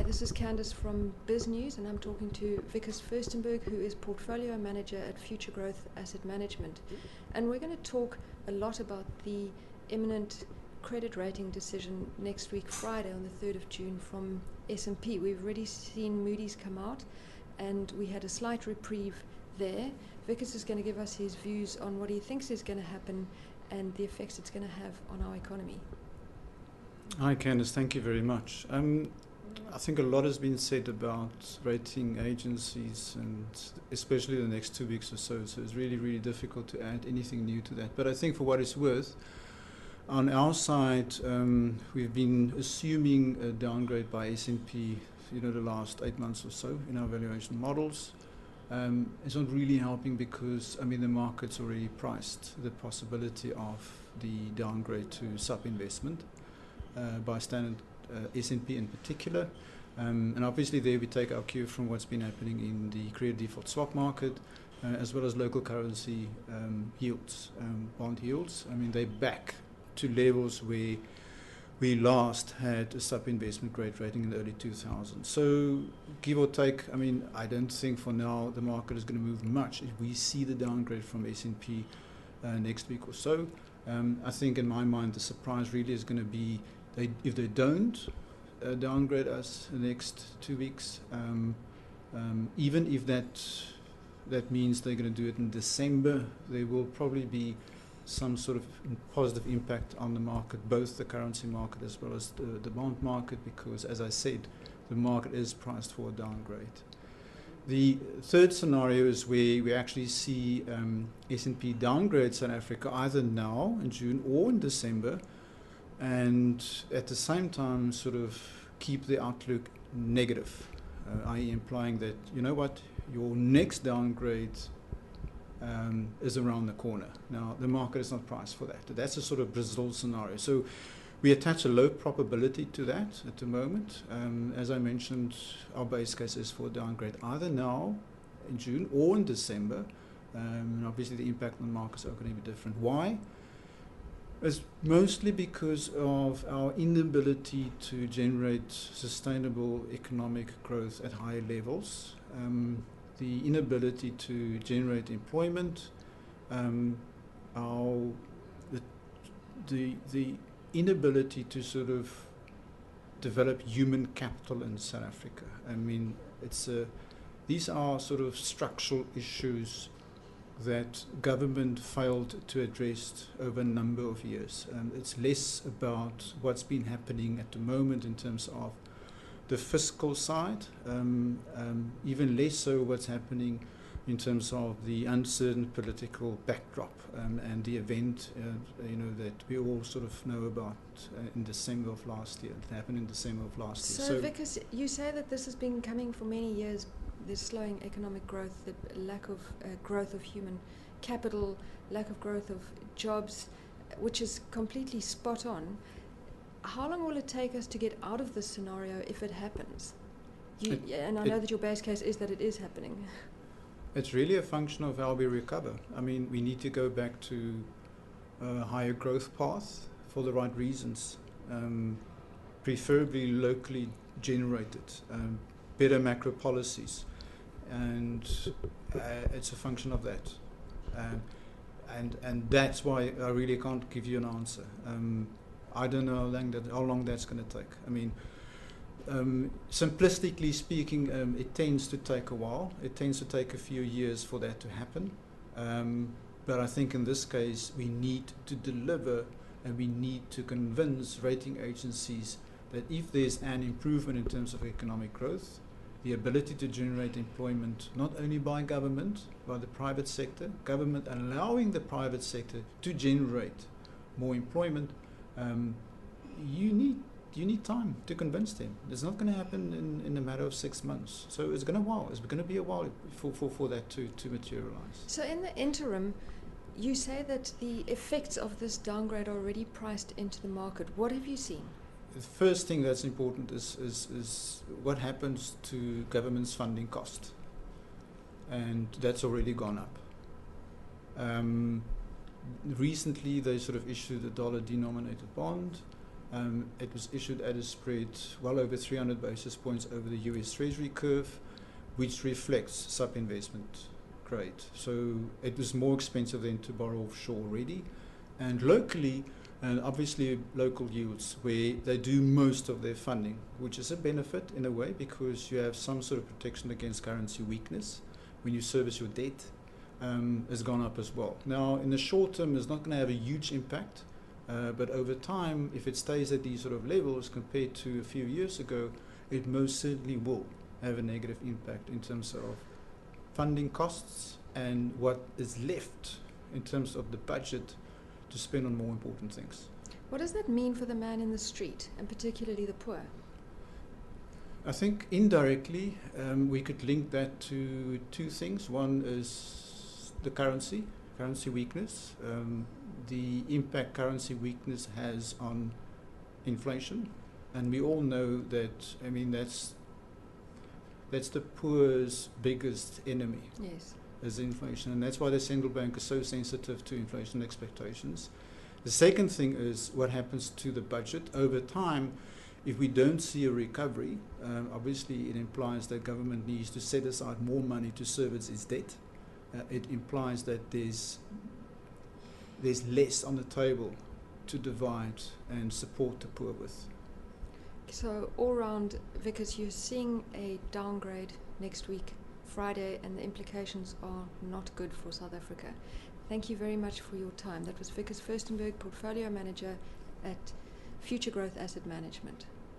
this is Candice from BizNews, and I'm talking to Wikus Furstenberg, who is Portfolio Manager at Futuregrowth Asset Management. And we're going to talk a lot about the imminent credit rating decision next week, Friday, on the 3rd of June from S&P. We've already seen Moody's come out, and we had a slight reprieve there. Wikus is going to give us his views on what he thinks is going to happen and the effects it's going to have on our economy. Hi Candice, thank you very much. I think a lot has been said about rating agencies, and especially the next 2 weeks or so it's really, really difficult to add anything new to that. But I think for what it's worth, on our side, we've been assuming a downgrade by S&P, the last 8 months or so in our valuation models. It's not really helping because, the market's already priced the possibility of the downgrade to sub-investment by standard S&P in particular. And obviously there we take our cue from what's been happening in the credit default swap market, as well as local currency yields, bond yields. They're back to levels where we last had a sub-investment grade rating in the early 2000s. So give or take, I don't think for now the market is going to move much if we see the downgrade from S&P next week or so. I think in my mind the surprise really is going to be if they don't downgrade us the next 2 weeks, even if that means they're going to do it in December, there will probably be some sort of positive impact on the market, both the currency market as well as the bond market, because as I said, the market is priced for a downgrade. The third scenario is where we actually see S&P downgrade South Africa either now in June or in December, and at the same time sort of keep the outlook negative, i.e. implying that, your next downgrade is around the corner. Now, the market is not priced for that. That's a sort of Brazil scenario. So we attach a low probability to that at the moment. As I mentioned, our base case is for a downgrade either now in June or in December. And obviously the impact on markets are going to be different. Why? It's mostly because of our inability to generate sustainable economic growth at higher levels, the inability to generate employment, the inability to sort of develop human capital in South Africa. These are sort of structural issues that government failed to address over a number of years. It's less about what's been happening at the moment in terms of the fiscal side, even less so what's happening in terms of the uncertain political backdrop and the event that we all sort of know about in December of last year. It happened in December of last year. So Wikus, you say that this has been coming for many years, the slowing economic growth, the lack of growth of human capital, lack of growth of jobs, which is completely spot on. How long will it take us to get out of this scenario if it happens? And I know that your base case is that it is happening. It's really a function of how we recover. We need to go back to a higher growth path for the right reasons, preferably locally generated, better macro policies, and it's a function of that. And that's why I really can't give you an answer. I don't know how long that's going to take. Simplistically speaking, it tends to take a while. It tends to take a few years for that to happen. But I think in this case, we need to deliver, and we need to convince rating agencies that if there's an improvement in terms of economic growth, the ability to generate employment, not only by government, by the private sector, government allowing the private sector to generate more employment, you need time to convince them. It's not going to happen in a matter of 6 months. So it's going to be a while for that to materialize. So in the interim, you say that the effects of this downgrade are already priced into the market. What have you seen? The first thing that's important is what happens to government's funding cost. And that's already gone up. Recently, they sort of issued a dollar-denominated bond. It was issued at a spread well over 300 basis points over the US Treasury curve, which reflects sub-investment grade. So it was more expensive than to borrow offshore already. And locally, and obviously local yields, where they do most of their funding, which is a benefit in a way because you have some sort of protection against currency weakness when you service your debt, has gone up as well. Now, in the short term, it's not going to have a huge impact, but over time, if it stays at these sort of levels compared to a few years ago, it most certainly will have a negative impact in terms of funding costs and what is left in terms of the budget to spend on more important things. What does that mean for the man in the street, and particularly the poor? I think indirectly we could link that to two things. One is the currency weakness, the impact currency weakness has on inflation, and we all know that. I mean, that's the poor's biggest enemy. Yes. Is inflation, and that's why the central bank is so sensitive to inflation expectations. The second thing is what happens to the budget over time. If we don't see a recovery, obviously it implies that government needs to set aside more money to service its debt. It implies that there's less on the table to divide and support the poor with. So all round, Wikus, you're seeing a downgrade next week, Friday, and the implications are not good for South Africa. Thank you very much for your time. That was Wikus Furstenberg, Portfolio Manager at Futuregrowth Asset Management.